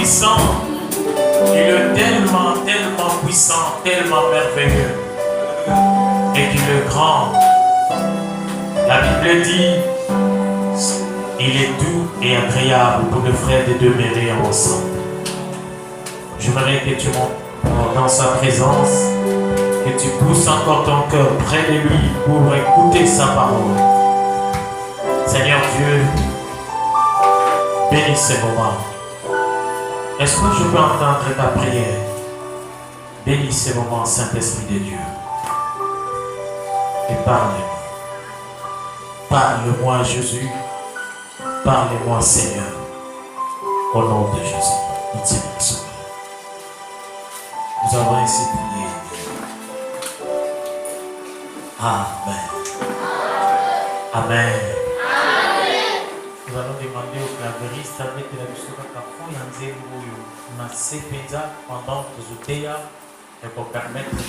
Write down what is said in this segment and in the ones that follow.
puissant. Il est tellement, tellement puissant, tellement merveilleux. Et qu'il est grand. La Bible dit, il est doux et agréable pour le frère de demeurer ensemble. J'aimerais que tu montes dans sa présence, que tu pousses encore ton cœur près de lui pour écouter sa parole. Seigneur Dieu, bénis ces moments. Est-ce que je peux entendre ta prière? Bénis ces moments, Saint-Esprit de Dieu. Et parle-moi. Parle-moi, Jésus. Parle-moi, Seigneur. Au nom de Jésus. Nous avons ainsi prié. Amen. Amen. Nous allons demander au clavieriste avec la mission de Kafou Yanzé Mouyo Massé Penda pendant que nous et pour permettre de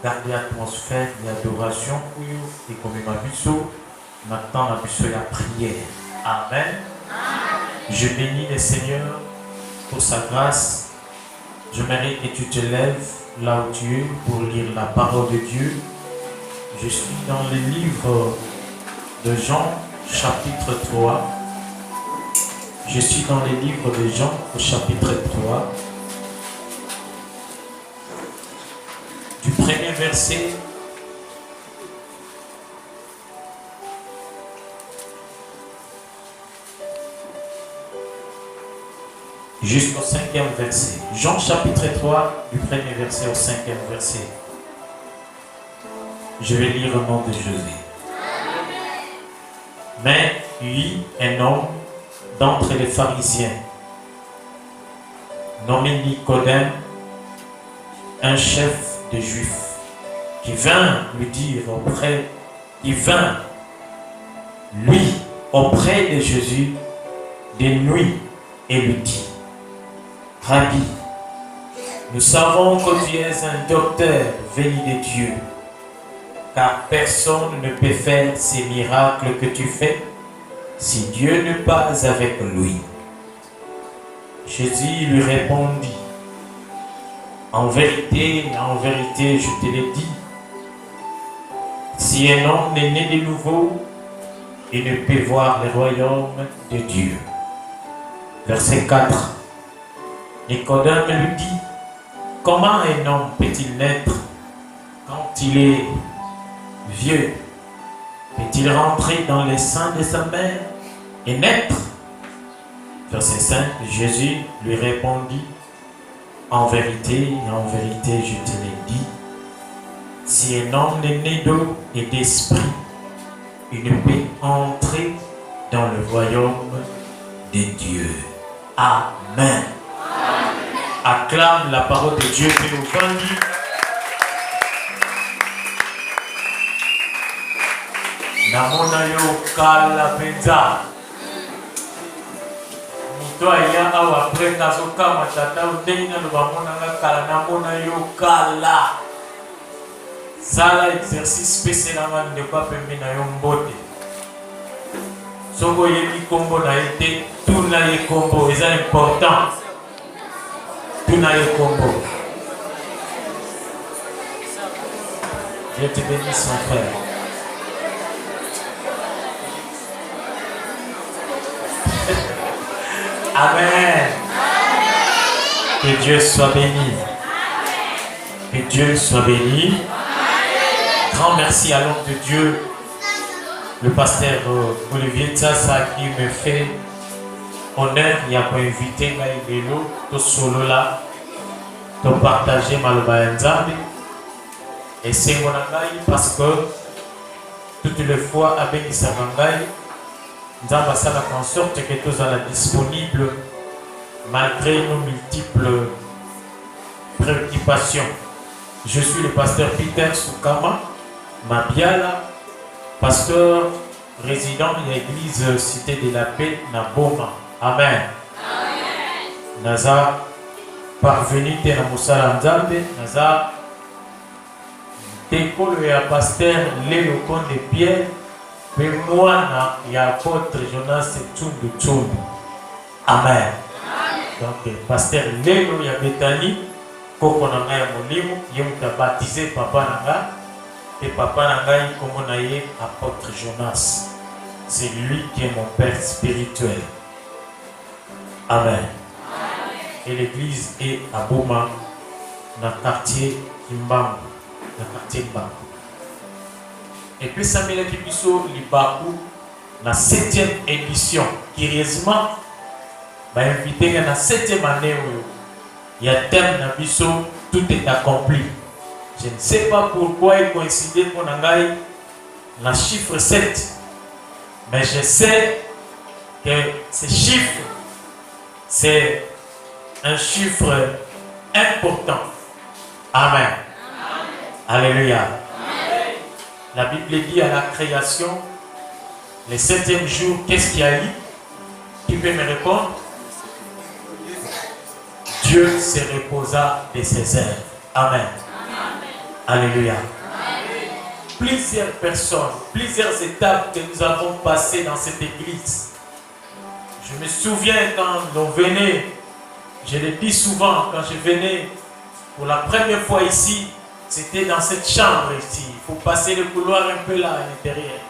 garder l'atmosphère d'adoration et comme ma biseau, maintenant la biseau la prière. Amen. Je bénis le Seigneur pour sa grâce. Je mérite que tu te lèves là où tu es pour lire la parole de Dieu. Je suis dans le livre de Jean, chapitre 3. Je suis dans le livre de Jean, au chapitre 3. Du premier verset jusqu'au 5e verset. Jean chapitre 3, du premier verset au 5e verset. Je vais lire au nom de Jésus. Mais lui, un homme d'entre les pharisiens, nommé Nicodème, un chef des Juifs, qui vint lui dire auprès de Jésus de nuit et lui dit: Rabbi, nous savons que tu es un docteur venu de Dieu, car personne ne peut faire ces miracles que tu fais si Dieu n'est pas avec lui. Jésus lui répondit: en vérité, je te le dis, si un homme est né de nouveau, il ne peut voir le royaume de Dieu. Verset 4. Nicodème lui dit: comment un homme peut-il naître quand il est vieux? Peut-il rentrer dans le sein de sa mère et naître? Verset 5. Jésus lui répondit: en vérité, je te l'ai dit, si un homme est né d'eau et d'esprit, il ne peut entrer dans le royaume de Dieu. Amen. Acclame la parole de Dieu que nous vendons. Namona yo kala penza. Muto aya awa prenda soka matata udena no bamona nga kala namona yo kala. Sala exercice spécial nga ne pas pembe na yo mbote. Soko yebi kombo na ete tout na ye kombo, c'est important. Tout na ye kombo. Dieu te bénisse mon frère. Amen. Que Dieu soit béni. Que Dieu soit béni. Grand merci à l'homme de Dieu, le pasteur Olivier Tsassa, qui me fait honneur. Il a pas invité Maïbelo, tout solo là, tout partager Malobayanzabi. Et c'est mon ami parce que toutes les fois avec Isavangaï, nous avons fait en sorte que tout soit disponible malgré nos multiples préoccupations. Je suis le pasteur Peter Soukama Mabiala, pasteur résident de l'église Cité de la Paix, Naboma. Amen. Naza parvenu à Moussala Nzambe, Naza décolle ya pasteur Léo Conde Pierre, mais moi, il y a apôtre Jonas Tchundu Tchundu. Amen. Donc, pasteur Lelo ya Betani, koko na ngai ya molimo, ye muta baptisé papa nanga, et papa nanga comme on a eu apôtre Jonas. C'est lui qui est mon père spirituel. Amen. Et l'église est à Bouma, dans le quartier Kimbambo, dans le quartier Mbambo. Et puis Samuel Kibiso Libakou, dans la 7e édition, curieusement, m'a invité dans la 7e année où il y a thème dans Bisso, tout est accompli. Je ne sais pas pourquoi il coïncide pour Nangaï dans le chiffre 7, mais je sais que ce chiffre, c'est un chiffre important. Amen. Amen. Alléluia. Amen. La Bible dit à la création, le 7e jour, qu'est-ce qu'il y a eu? Qui peut me répondre? Dieu se reposa de ses œuvres. Amen. Amen. Alléluia. Amen. Plusieurs personnes, plusieurs étapes que nous avons passées dans cette église. Je me souviens quand on venait, je le dis souvent, quand je venais pour la première fois ici, c'était dans cette chambre ici. Il faut passer le couloir un peu là à l'intérieur.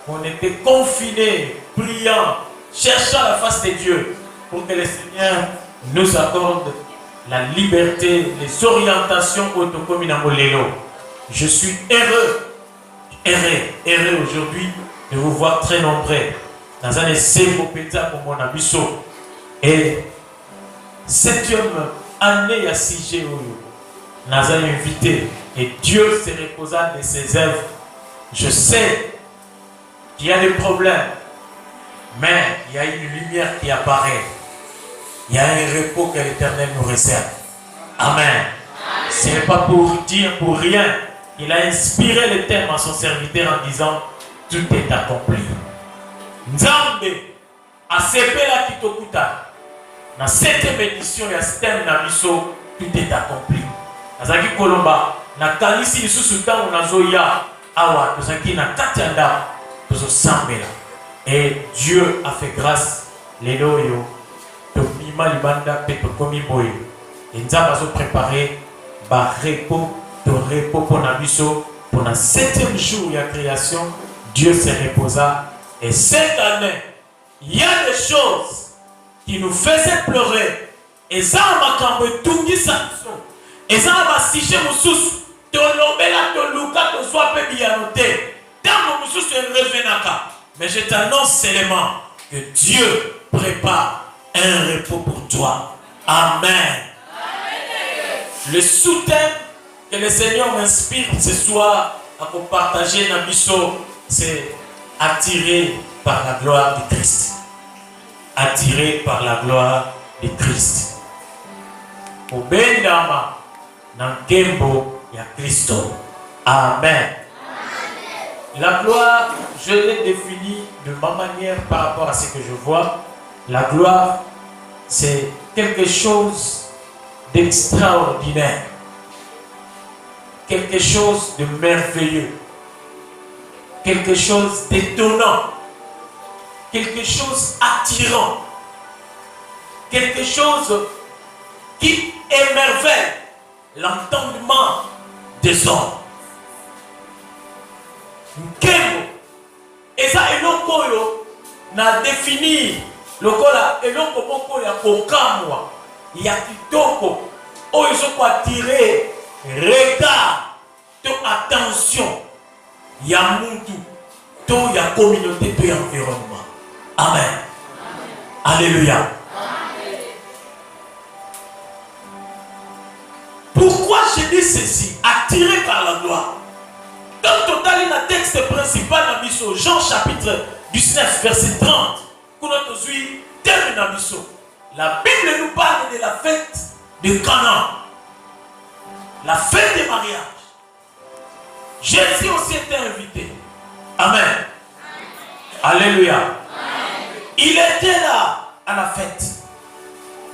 On était confinés, priant, cherchant la face de Dieu pour que le Seigneur nous accorde la liberté, les orientations autocommune à Molelo. Je suis heureux aujourd'hui de vous voir très nombreux dans un essai pour mon abisso. Et 7e année à CG, nous avons invité et Dieu se reposa de ses œuvres. Je sais qu'il y a des problèmes, mais il y a une lumière qui apparaît. Il y a un repos que l'Éternel nous réserve. Amen. Ce n'est pas pour dire pour rien. Il a inspiré le thème à son serviteur en disant tout est accompli. Nzambe a sepé la kitokuta. Dans 7e édition, il y a ce thème dans Misso, tout est accompli. Nazaki Kolomba, na kanisi lisusu tango nazoya awa, tozaki na katianda, tozo sambela. Et Dieu a fait grâce, les loyo, tomima libanda peto komi boye. Et nous avons préparé ba repos pour Nabiso, pour la 7e jour de la création, Dieu se reposa. Et cette année, il y a des choses qui nous faisaient pleurer. Et ça, on m'a cambré tout qui s'absent. Et ça, on m'a siché mon sous. Ton lobela, ton luka, ton soit peu bien noté. Dans mon sous, c'est revenaka. Mais je t'annonce seulement que Dieu prépare un repos pour toi. Amen. Le sous-thème que le Seigneur m'inspire ce soir à vous partager dans Bisso, c'est attiré par la gloire de Christ. Attiré par la gloire de Christ. Au Bendama, dans Gembo, il y a Christo. Amen. La gloire, je l'ai définie de ma manière par rapport à ce que je vois. La gloire, c'est quelque chose d'extraordinaire, quelque chose de merveilleux, quelque chose d'étonnant, quelque chose attirant, quelque chose qui émerveille l'entendement des hommes. Nkemo, et ça eloko yo na définir lokola eloko moko ya kokamwa ya kitoko oyo ezoko attirer regard to attention ya mutu to ya communauté to ya environnement. Amen. Amen. Alléluia. Amen. Pourquoi je dis ceci? Attiré par la gloire. Dans total, le texte principal dans Jean chapitre 19 verset 30, la Bible nous parle de la fête de Canaan, la fête des mariages. Jésus aussi était invité. Amen. Amen. Alléluia. Amen. Il était là à la fête.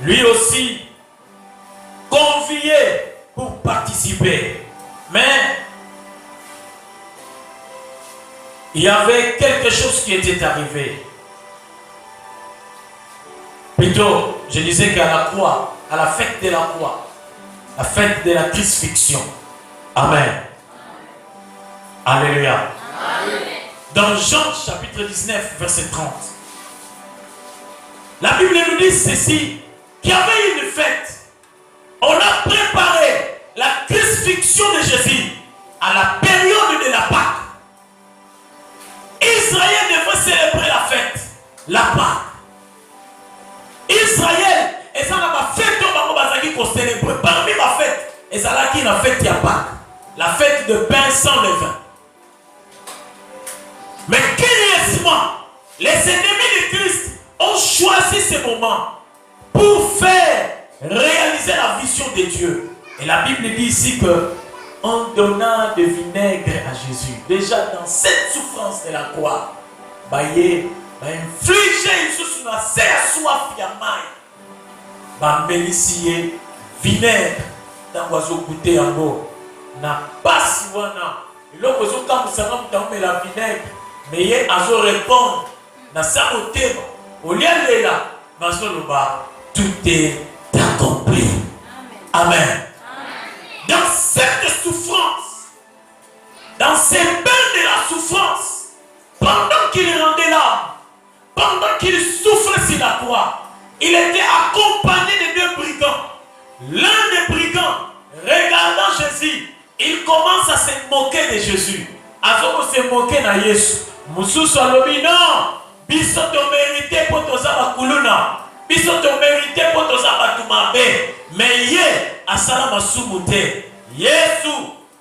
Lui aussi convié pour participer. Mais il y avait quelque chose qui était arrivé. Plutôt, je disais qu'à la croix, à la fête de la croix, la fête de la crucifixion. Amen. Alléluia. Amen. Dans Jean chapitre 19, verset 30, la Bible nous dit ceci, qu'il y avait une fête. On a préparé la crucifixion de Jésus à la période de la Pâque. Israël devait célébrer la fête, la Pâque. Israël, et ça n'a fête qu'on célèbre. Parmi ma fête, et ça là qui la fête à Pâques, la fête de pain sans levain. Mais curieusement, les ennemis de Christ ont choisi ce moment pour faire réaliser la vision de Dieu. Et la Bible dit ici que en donnant de vinaigre à Jésus, déjà dans cette souffrance de la croix, il infliger sous la soif yamai, bambelisier vinaigre dans l'oiseau goûté en eau, n'a pas si wana. Et là, vous quand vous savez que la vinaigre, mais il a répondre dans sa motive, au lieu de là, tout est accompli. Amen. Amen. Dans cette souffrance, dans ces bains de la souffrance, pendant qu'il rendait l'âme, pendant qu'il souffrait sur la croix, il était accompagné de deux brigands. L'un des brigands, regardant Jésus, il commence à se moquer de Jésus. Azoko se moquer de Jésus. Moussou alobi non, biso to mérité pour toza bakuluna, biso to mérité pour toza batumabe, mais yé asala masumu te. Yesu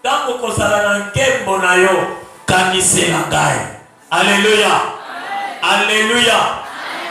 tango kozala na nkembo na yo kanise la ngai. Alléluia. Alléluia.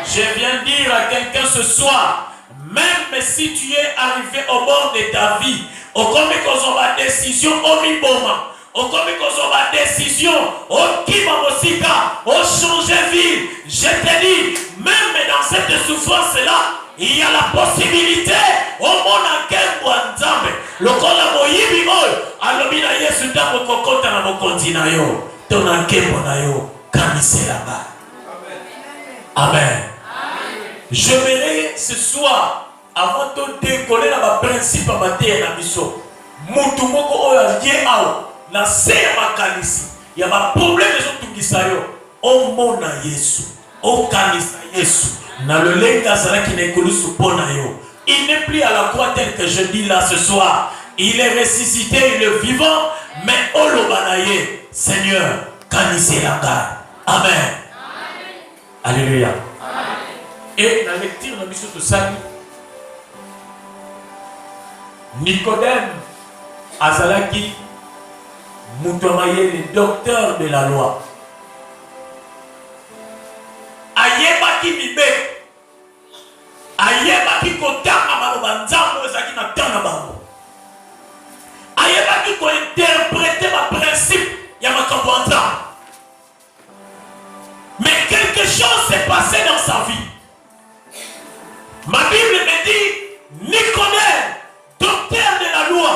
Je viens dire à quelqu'un ce soir, même si tu es arrivé au bord de ta vie, au comme qu'on a décision au mi-boma, au comme qu'on a décision au Kibamosika, au changer vie, je te dis, même dans cette souffrance-là, il y a la possibilité au monde en Kembo Nzambe, le kola moyibi moy, alobina Yesu tango kokota na mokonzi na yo, ton en Kembo na yo, kanise là-bas. Amen. J'aimerais ce soir, avant de décoller dans ma principe à ma terre na biso, mutumoko oya ye ao na se ya makanisi ya ma problème de tungisa yo o mona Yesu o kanisa Yesu na le lenga sala qui ne kulusu pona yo. Il n'est plus à la croix tel que je dis là ce soir. Il est ressuscité, il est vivant, mais o lobanaye Seigneur kanise langa. Amen. Alléluia. Et la lecture de mission de Sali, Nicodème Azalaki Moutomaye, le docteur de la loi. Ayebaki Mibe, Ayebaki Kotama Malobanzamo, Zaki Natana Bango. Ayebaki ko interpréter ma principe, Yamakamboanza. Mais quelque chose s'est passé dans sa vie. Ma Bible me dit, Nicodème, docteur de la loi,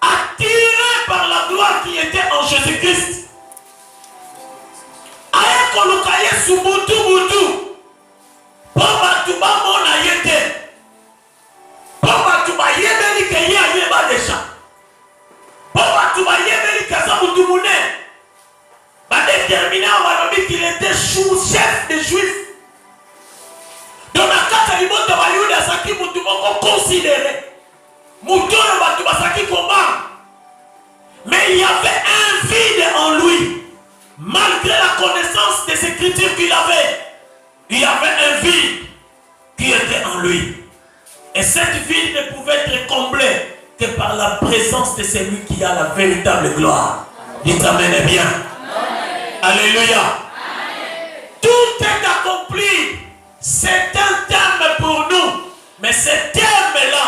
attiré par la gloire qui était en Jésus-Christ, a colocaye sous Moutou, Papa Touba Mona Yete, Papa Touba Yebeli Kaya Yeba Desha, Papa Touba Yebeli Kaza Moutoumouné, va déterminer en qu'il était chef des Juifs. Dans la carte de l'Imote Bayouda Saki Moutoumoko considéré, Moutoumoko Batouba Saki Komba. Mais il y avait un vide en lui. Malgré la connaissance des Écritures qu'il avait, il y avait un vide qui était en lui. Et cette vide ne pouvait être comblée que par la présence de celui qui a la véritable gloire. Dites Amen bien. Alléluia. Tout est accompli. C'est un terme pour nous. Mais ce terme-là,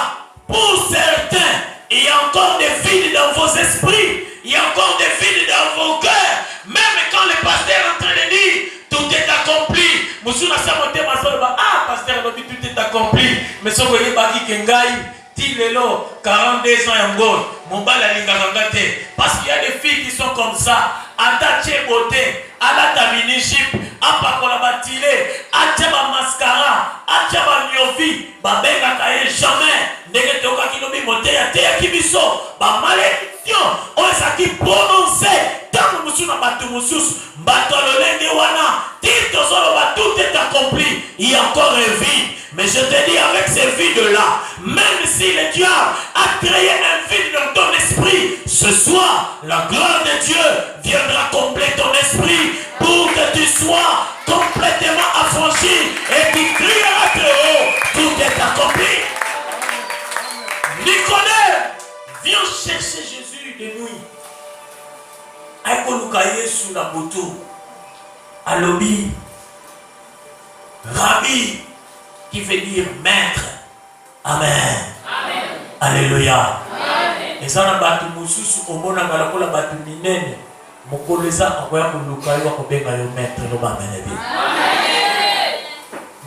pour certains, il y a encore des vides dans vos esprits. Il y a encore des vides dans vos cœurs. Même quand le pasteur est en train de dire tout est accompli. Ah, pasteur, tout est accompli. Mais si vous voyez Baki Kengai, Tilelo, 42 ans en gauche, mon bal a l'ingangate. Parce qu'il y a des filles qui sont comme ça. Atache beauté, ala ta mini-chip, apa kola batile, ache ba mascara, acha banyovi babenga kaye jamais ndenge toka kilobi moteya teya kibiso ba malédiction osa ki prononcer tant musuna batu mususu bato lolende wana tito solo ba tout est accompli il y a encore un vide. Mais je te dis, avec ces vides-là, même si le diable a créé un vide dans ton esprit, ce soir, la gloire de Dieu viendra combler ton esprit pour que tu sois complètement affranchi et tu crieras très haut, tout est accompli. Nicodème, viens chercher Jésus de nuit. Aïkoluka Yesu na boto. Alobi. Rabbi. Qui veut dire maître. Amen. Amen. Alléluia. Amen. Et ça, on a battu Moussus, au monde, on a battu Minene. Mon collègue, on a battu maître. Amen.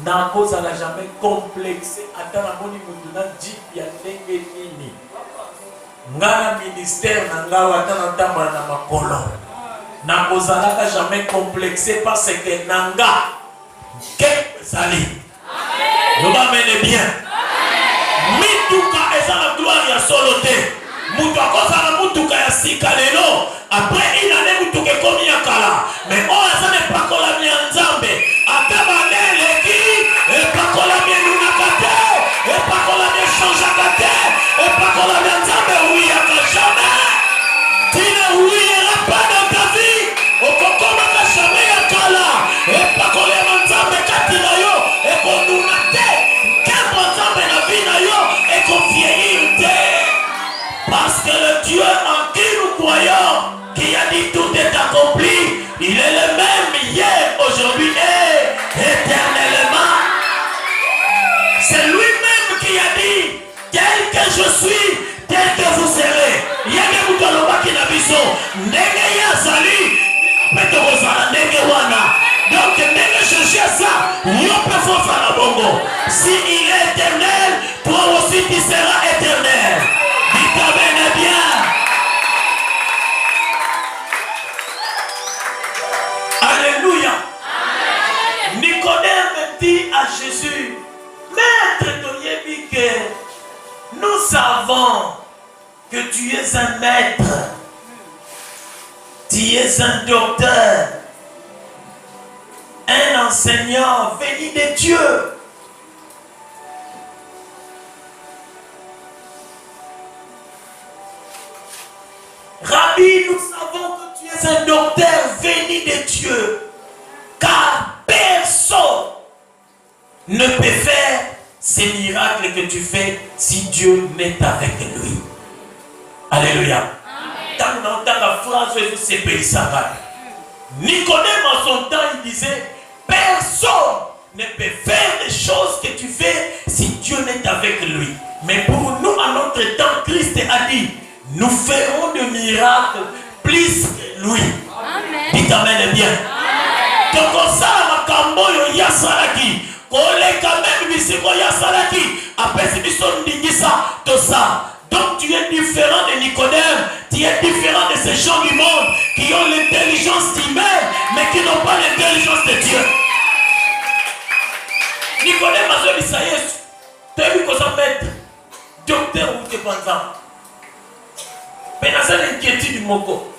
N'a cause à la jamais complexé. Attends, la bonne immobilière dit qu'il y a des nini. Ngana ministère, n'anga attend en temps na makolo. N'a cause à la jamais complexé parce que n'anga. Qu'est-ce que ça dit? Nous m'amenez bien. Mituka eza la gloire ya solote. Mutuka kosa na mutuka ya sika lelo. Après il a ne mutuka komi ya kala. Mais on eza ne pakola mi nzambe. Ataba nele ki e pakola mi nunakate. E pakola mi changeakate. E pakola mi nzambe oui ya jamais. Tine oui ya pas dans ta vie. Okokoma ka jamais ya kala. E pakola mi nzambe katina yo. E konunate. Parce que le Dieu en qui nous croyons, qui a dit tout est accompli, il est le même hier, aujourd'hui et éternellement. C'est lui-même qui a dit, tel que je suis, tel que vous serez. Il y a des moutons qui n'a pas nege yazali, petozala nege wana. Donc nege chercher ça, on peut faire la bongo. Si il est éternel, toi aussi tu seras éternel. Dites amen bien. Alléluia. Amen. Nicodème dit à Jésus, Maître Toyebique, nous savons que tu es un maître, tu es un docteur, un enseignant venu de Dieu. Rabbi, nous savons que tu es un docteur venu de Dieu, car personne ne peut faire ces miracles que tu fais si Dieu n'est avec lui. Alléluia. Quand on entend la phrase, c'est Pélissabat. Nicodème en son temps, il disait, personne ne peut faire les choses que tu fais si Dieu n'est avec lui. Mais pour nous, à notre temps, Christ a dit, nous ferons des miracles plus que lui. Amen. Dites amen bien. Donc on sait la makambo ya salaki. Kole quand même bisiko ya salaki. Après c'est bison ndingisa to ça. Donc tu es différent de Nicodème. Tu es différent de ces gens du monde qui ont l'intelligence humaine mais qui n'ont pas l'intelligence de Dieu. Nicodème a dit ça Yesu. Tu as vu qu'on s'appelle docteur ou t'es pas ça. Mais dans cette inquiétude du moko.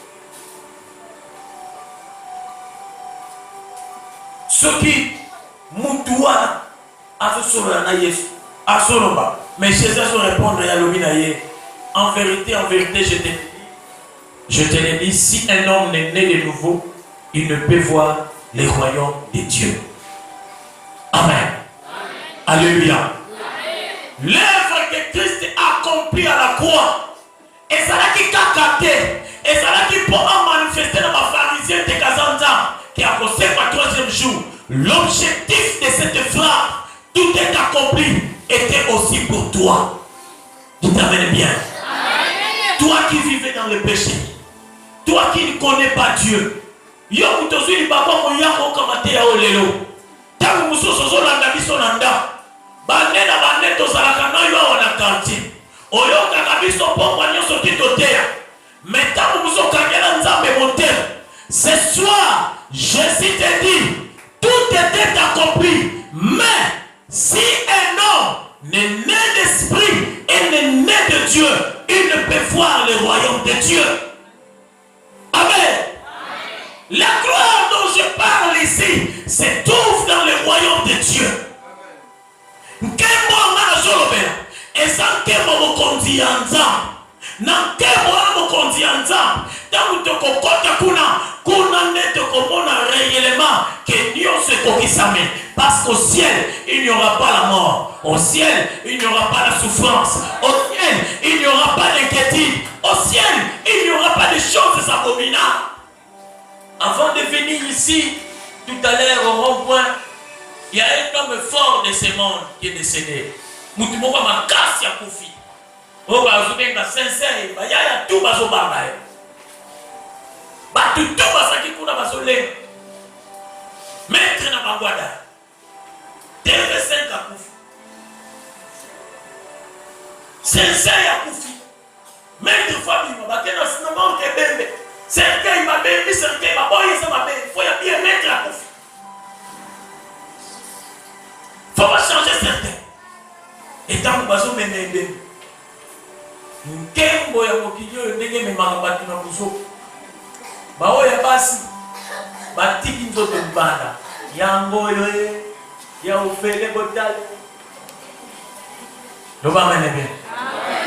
Ce qui Moutoua a fait sur la Yesu. A Soloba. Mais chez eux, ils répondre à l'Obinaye. En vérité, je te l'ai dit, si un homme n'est né de nouveau, il ne peut voir les royaumes de Dieu. Amen. Amen. Alléluia. L'œuvre que Christ a accomplie à la croix, et ça l'a qui capté, et ça l'a qui pour manifester dans ma pharisien de Kazanta, qui a posé le troisième jour. L'objectif de cette frappe, tout est accompli, était aussi pour toi. Tu t'amènes bien. Amen. Toi qui vivais dans le péché, toi qui ne connais pas Dieu, yo mutozuli baba moyako kamate ya olelo. Tangu musoso zolanda biso nanda. Banena baneto salaka na yo wana kanti. Oyoka kabiso pomba nyoso titotea. Mais tangu musoka ngela nzambe motel. Ce soir, Jésus te dit, tout était accompli. Mais si de Dieu. Amen. La gloire dont je parle ici se trouve dans le royaume de Dieu. Nkembo ngana zolobela eza nkembo mokonzi ya nzambe. Na nkembo wana mokonzi ya nzambe tangu tokokota kuna nde tokomona réellement que nyonso ekokisami. Parce qu'au ciel, il n'y aura pas la mort. Au ciel, il n'y aura pas la souffrance. Au ciel, il n'y aura pas d'inquiétude. Au ciel, il n'y aura pas de choses abominables. Avant de venir ici, tout à l'heure au rond-point, il y a un homme fort de ce monde qui est décédé. Moutimoko makasi ya kufi. Oh, bazubenga sincère, il y a tout bazobanga. Batu tout basaki kuna bazolenga. Maître na bangwada. TV5 à Koufi. Sincère à Koufi. Maître famille, ma bakena sinamon kebembe. Cercueil ma bébé, cercueil ma boy, ça ma bébé. Faut y bien mettre à Koufi. Faut pas changer certain. Et tant que bazo menende. Nkembo ya mokilio ndenge memanga batu na buso. Bao ya basi. Batiki nzoto mbanda. Yango yoye. Ya ofele botale.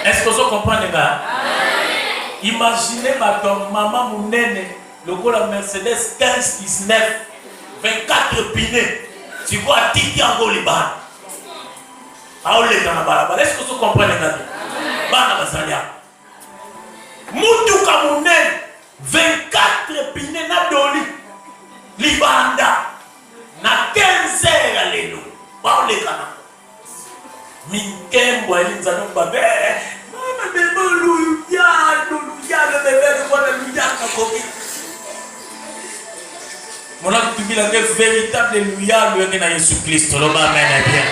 Est-ce que vous comprenez ça? Imaginez ma maman mounene, le coup la Mercedes 15, 19, 24 pinés. Tu vois, tiki en Goliban. Est-ce que vous comprenez ça? Bana basalia. Moutou Kamounen, 24 pinés na doli. Libanda. Na 15 heures à l'élo. Par les canaux. Minkembo elinzano babe. Mama bebo luya le bébé kwa na luya ka koki. Mona kutumila ke véritable luya luya na Yesu Kristo. Lo ba amen bien.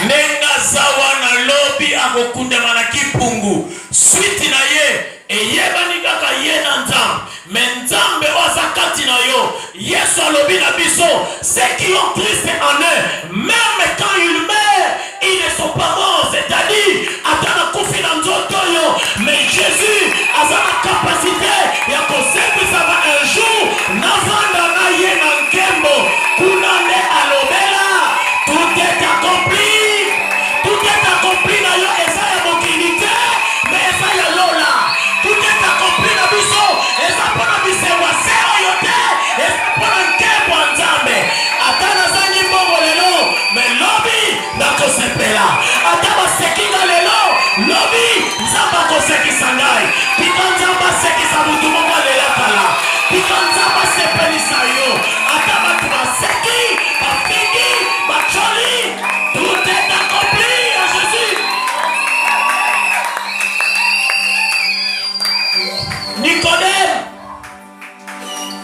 Nenga zawa na lobi akokunda mana kipungu. Suite na ye eyebani kaka ye na nzambe. Mais nzambe wazakati na yo. Yesu alobi na biso, ceux qui ont Christ en eux, même quand ils meurent, ils ne sont pas morts, c'est-à-dire atana kufi na nzoto yo. Mais Jésus a la capacité ya kosepi ça va un jour navanda na ye na nkembo kuna ne alobela tout est accompli. Tout est accompli na yo eza ya mokinité, mais eza ya lola. Tout est accompli na biso, eza pona bisewa sero yote, eza pona nkembo nzambe. Atana zangi mbongo lelo, mais lobi na kosepela. Ataba sekinga lelo, lobi nzamba koseki sangai. Pika nzamba seki sa mutu monga lela kala. Pika nzamba sepelisa yo. Ataba tuba seki, bafiki, bacholi. Tout est accompli à Jésus. Nicodème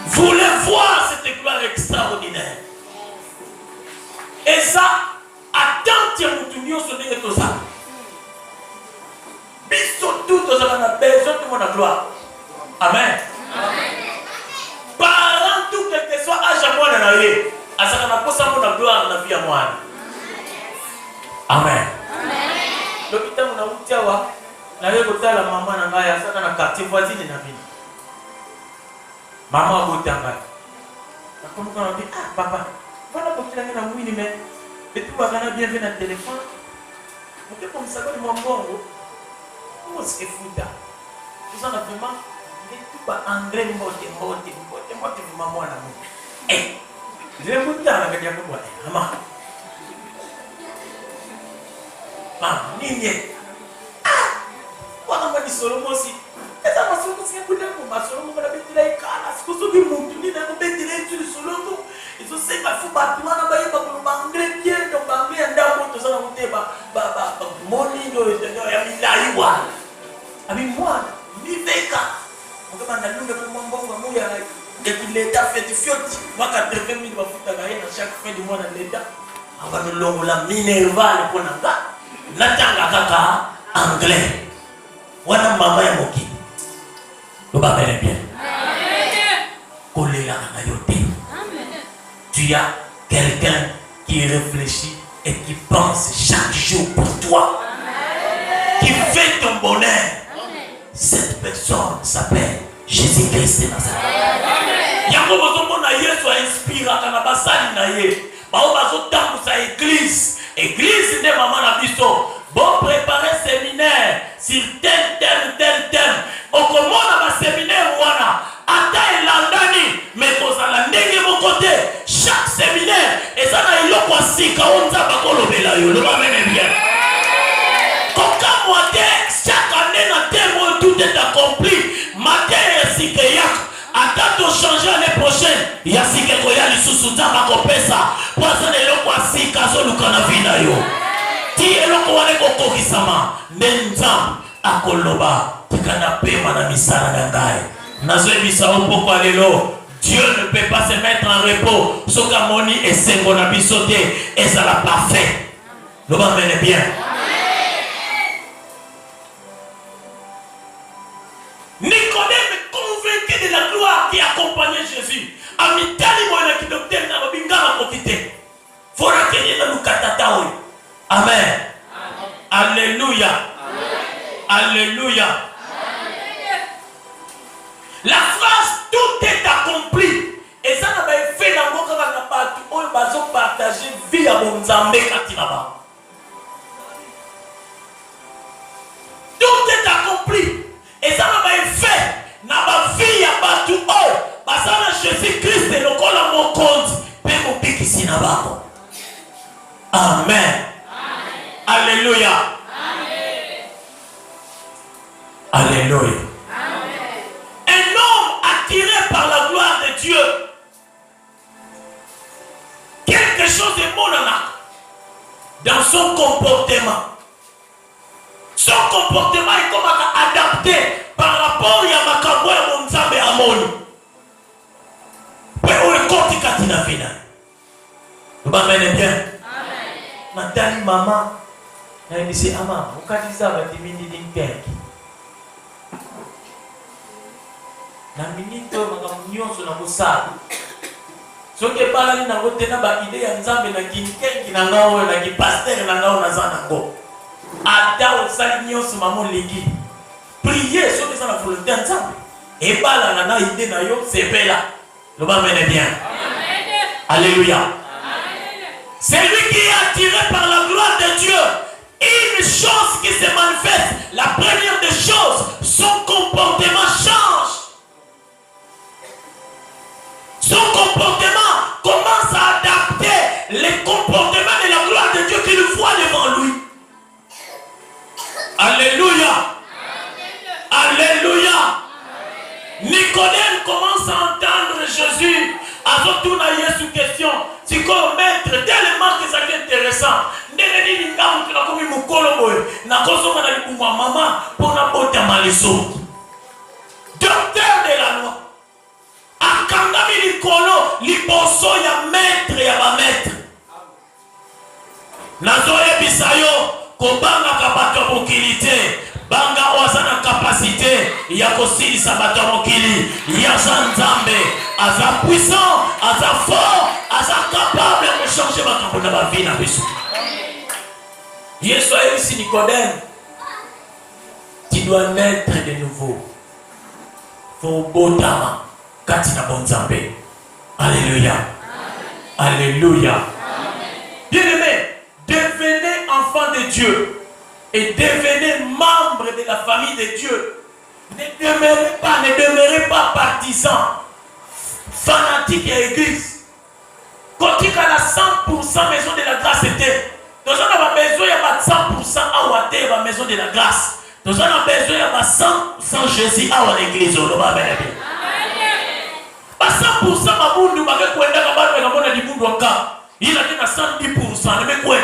voulait voir cette gloire extraordinaire. Et ça, attends, Moutounio, ce n'est que tout ça. Bisous, tout ça, on a besoin de mon gloire. Amen. Parents, tout quel que soit âge à moi, on a eu. À ça, on a posé mon gloire dans la vie à moi. Amen. L'hôpital, on a eu Tiawa. Na leo kutala mama na ngaya sana na quartier voisine na mimi. Mama botanga. Nakumbuka na papa, voilà pour qu'il na mwini mais et tout va bien venir na téléphone. On peut comme ça comme mon bongo. Comment c'est fouta. Tout ça na vraiment il est tout pas André mbote maman na moi. Eh. Je vais vous dire la gars pour moi. Maman. Maman, nini? Wana mani Solomo si eza masolo si kuda ko masolo ko na betila ikala sikuso bi muntu ni na ko betila itu Solomo izo sema fu batu wana ba yeba ko bangre bien do bangre anda mo to sana muteba ba moni do ya milaiwa abi mwana ni veka ngoma na lunga ko mbongo mo ya ngekileta feti fioti mwaka 30000 bafuta ga na chaque fin du mois na leta anga no longo la minerval ko nanga natanga kaka anglais. Wana mama ya moki. Loba bene bien. Kolela na yote. Tu as quelqu'un qui réfléchit et qui pense chaque jour pour toi. Qui fait ton bonheur. Cette personne s'appelle Jésus-Christ de Nazareth. Yango bozomona Yesu inspiraka na basali na ye. Bao bazotambusa église. Église de maman na biso. Bon préparer séminaire sur tel thème. Okomona ba séminaire wana. Ata elandani mais kozala ndenge mon côté. Chaque séminaire ezana iloko asika onza bakolobela yo. Le bamene bien. Koka moite chaque année na thème tout est accompli. Matin asika yak. Attends changer l'année prochaine. Il y a si quelque chose qui sous nzamba kopesa. Poisson eloko asika zo lukana vina yo. Ti eloko wane kokokisama. Nenzam akoloba tikana pema na misala na ngai. Nazo ebisa opoko alelo. Dieu ne peut pas se mettre en repos. Soka moni et sengo na bisote et ça la parfait. Loba mene bien. Nicodème est convaincu de la gloire qui accompagnait Jésus. Amitali mwana ki docteur na babinga na profiter. Fora kenye na lukatata oyo. Amen. Alléluia. Alléluia. La phrase tout est accompli. Et ça n'a pas fait dans mon cas na partout on va partager vie à mon Nzambe katinaba. Tout est accompli. Et ça n'a pas fait na ba vie à partout oh basana Jésus-Christ et le col à mon compte pe mo pikisi na bako. Amen. Alléluia. Alléluia. Un homme attiré par la gloire de Dieu. Quelque chose de bon dans son comportement. Son comportement est comme adapté par rapport à ma camboué à mon Nzambe Amoni. Oui, on est contre Katina Fina. Vous m'amenez bien? Nathalie, maman, elle me dit, maman, vous avez dit ça, vous avez dit na minute makamnyoso na musala soki epalani nango te na baide ya Nzambe na kinkengi na ngao na kipasteur na ngao na zana ngo ata osali nyonso mamo lingi prier soki eza na volonté ya Nzambe ebalana na ide na yo sepela loba mene bien. Alléluia. C'est lui qui est attiré par la gloire de Dieu. Une chose qui se manifeste, la première des choses, son comportement change. Son comportement commence à adapter les comportements de la gloire de Dieu qu'il voit devant lui. Alléluia. Alléluia. Nicodème commence à entendre Jésus. À son tour, il y a une question. Si comme maître, tellement que ça est intéressant. Docteur de la loi. Akangami likolo liboso ya maître ya ba maître. Nazoye bisayo kobanga kabato mokilité. Banga ozana capacité ya kosilisa bato mokili ya Nzambe aza puissant, aza fort, aza capable de changer makambo na ba vie na biso. Yesu a dit Nicodème, tu dois naître de nouveau. Faut botama katina bonzambe. Alléluia. Alléluia. Bien-aimés, devenez enfant de Dieu. Et devenez membre de la famille de Dieu. Ne demeurez pas partisans, fanatiques et église. Quand il y a la 100% maison de la grâce était, nous avons besoin de 100% à la maison de la grâce. Nous avons besoin de 100% Jésus à l'église. Nous avons besoin de 100% à Bundu, il a dit 110%. Mais quoi?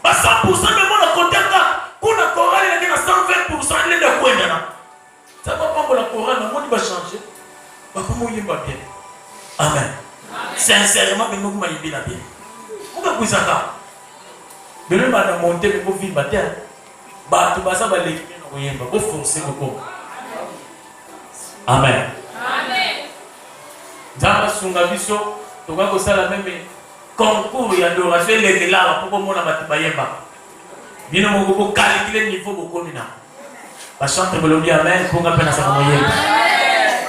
100% de mon côté, kuna Coran il a 120% il est de quoi maintenant. Ça va pas pour la Coran, le monde va changer. Va comment il va bien. Amen. Sincèrement, mais nous m'avons bien bien. On va vous ça. Mais le madame monter mais vous vivre battre. Bah tu vas ça va l'équipe nous yemba, vous forcer beaucoup. Amen. Amen. Zama sunga biso, to va ko sala même concours et adoration les là pour mon amati bayemba. Bino mo ko calculer niveau beaucoup mina. Va chanter Bolombi Amen. Pour qu'on sa moyenne.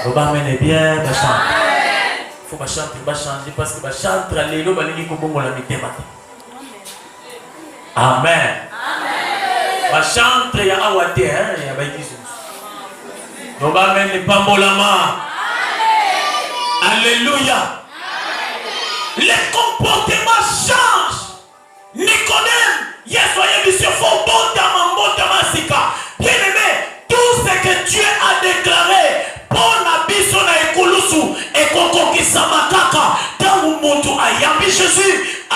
On va amener bien, va chanter. Il faut va chanter parce que va chanter les lots, va les comme la mité matin. Amen. Va chanter ya awate hein, ya ba kisu. On va amener pambolama. Alléluia. Les comportements changent. Nicodème, Yesoye Monsieur Fobon Tamambo Sika. Bien-aimé, tout ce que Dieu a déclaré pour Nabiso na Ekulusu et Kokokisa Makaka, Tangu Motu Ayambi Jésus, a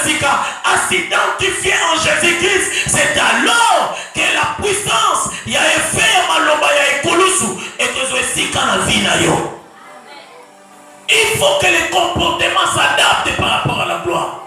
Sika, à s'identifier en Jésus-Christ, c'est alors que la puissance, il y a effet à Maloba ya Ekulusu et que je suis quand la vie na yo. Il faut que les comportements s'adaptent par rapport à la gloire.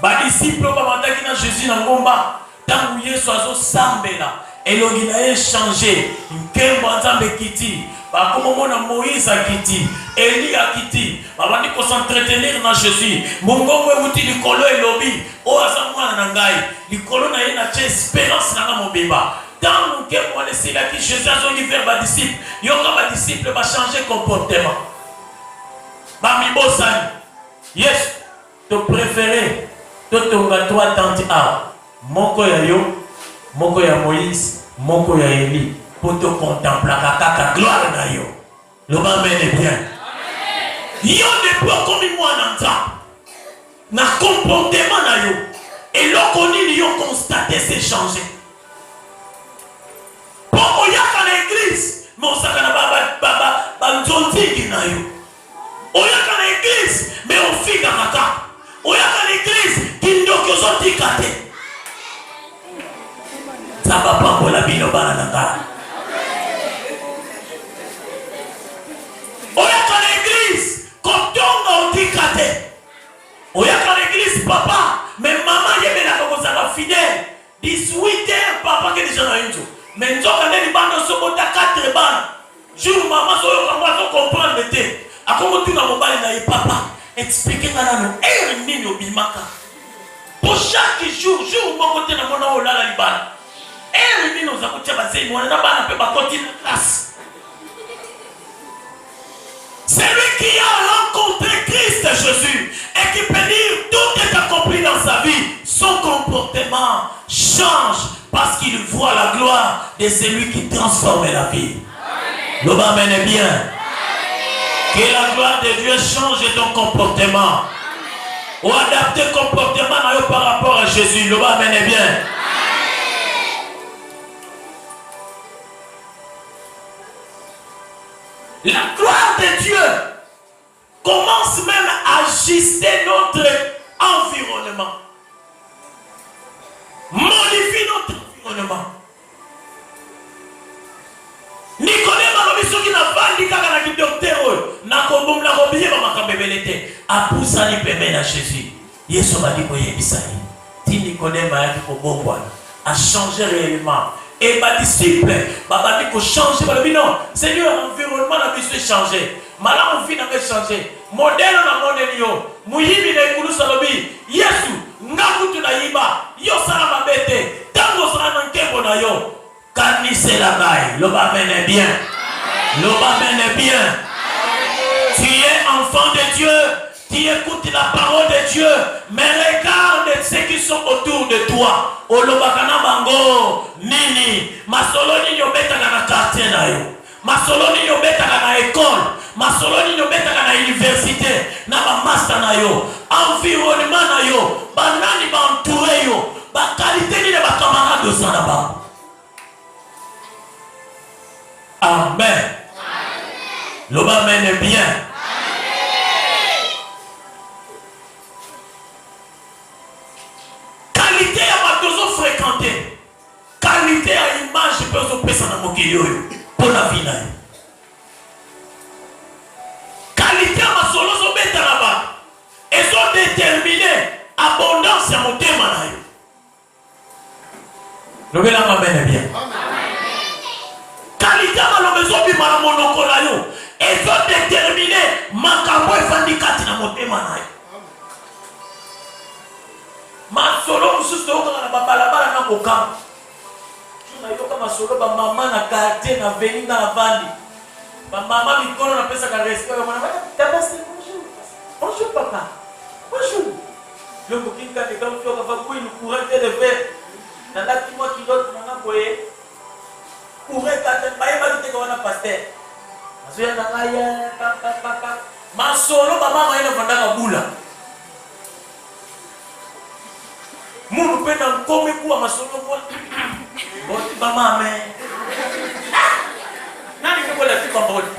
Les disciples qui ont Jésus dans le combat, tant que Jésus a sambela, et l'on a changé. Quel banzambe kiti, comme on Moïse a quitté, Élie a quitté, avant de s'entretenir dans Jésus. Mongo outi du colo et lobby, oh asamwa nangai, du colo na yena espérance na mon bébé. Tant que moi laisser là qui Jésus a dit vers les disciples, il y aura des disciples va changer comportement. Mami Bosani, yes, ton préféré, ton toi tante A, moko ya yo, moko ya Moïse, moko ya Élie, pour te contempler la gloire na yo. Le Amen est bien. Yo depuis comme moi n'entend, na comportement na yo, et l'on yo constaté c'est changé. Pour y a l'église, mais on s'en va nzonzi na yo. On y a l'église, mais on fit kamaka. On y a l'église, qui n'ont que son ticate. Ça va pas pour la bino banana. On y a l'église, quand on a ticate. On y a l'église, papa, mais maman y a la comme ça va fidèle. 18 heures, papa qui est déjà dans une jour. Mais nous avons des bandes sur 4 bandes. Jour maman so yo comprendre te. Akomo tu na mobile na papa expliquer kana no nini obimaka. Pour chaque jour moko te na mona olala libana. Nini nous akotia bazeni wana na bana pe ba continue classe. C'est lui qui a rencontré Christ Jésus et qui peut dire tout est accompli dans sa vie. Son comportement change parce qu'il voit la gloire de celui qui transforme la vie. Le Amen est bien. Amen. Que la gloire de Dieu change ton comportement. Ou adapter ton comportement par rapport à Jésus. Le Amen est bien. Amen. La gloire de Dieu commence même à ajuster notre environnement. Modifie notre environnement. Nicodème a dit qu'il n'a pas dit qu'il a dit docteur, n'a pas dit qu'il a dit à Jésus. Jésus a dit que Nicodème a changé réellement. Et ma disciple, a dit que changer. Non, Seigneur, l'environnement a besoin de changer. Malheureusement, on vit n'a changé. Modèle na modèle yo. Muhibi na ikulu salobi. Yesu, ngakutu na yiba. Yo sala mabete. Tango sala nkebo na yo. Kanise la baille. Le Amen est bien. Le Amen est bien. Tu es enfant de Dieu. Tu écoutes la parole de Dieu. Mais regarde ceux qui sont autour de toi. Olobakana bango. Nini. Masoloni yo beta na quartier na yo. Masoloni yo beta na école. Masoloni yo beta na université. Na ba master na yo. Environnement na yo. Banani ba entouré yo. Ba qualité ni ba camarade au sanaba. Amen. Le Amen est bien. Amen. Qualité à ma dose fréquentée. Qualité à image, je peux vous passer dans mon guillot pour la vie. Qualité à ma solo, je vais là-bas. Et sont déterminés. Abondance à mon thème. Le Amen est bien. Qualité à ma maison, puis ma monocolayo. Et sont déterminés. Ma camo est vandicati dans mon thème. Ma solo, je suis là-bas, là-bas, là-bas. masolo ba maman na quartier na veni na avandi. Ba maman mikolo na pesa ka respect ba mwana tata c'est bonjour. Bonjour papa. Bonjour. Le coquin quand les gars font va courir le courant de lever. Nanda ki moi qui d'autre nanga boye. Courant quand ba ba te ko na pasteur. Azoya na ngaya papa. Masolo ba mama ina vanda ka bula. Munu pe na nkome kuwa masolo kwa. Boti ba mama. Nani ko la ti bamboli.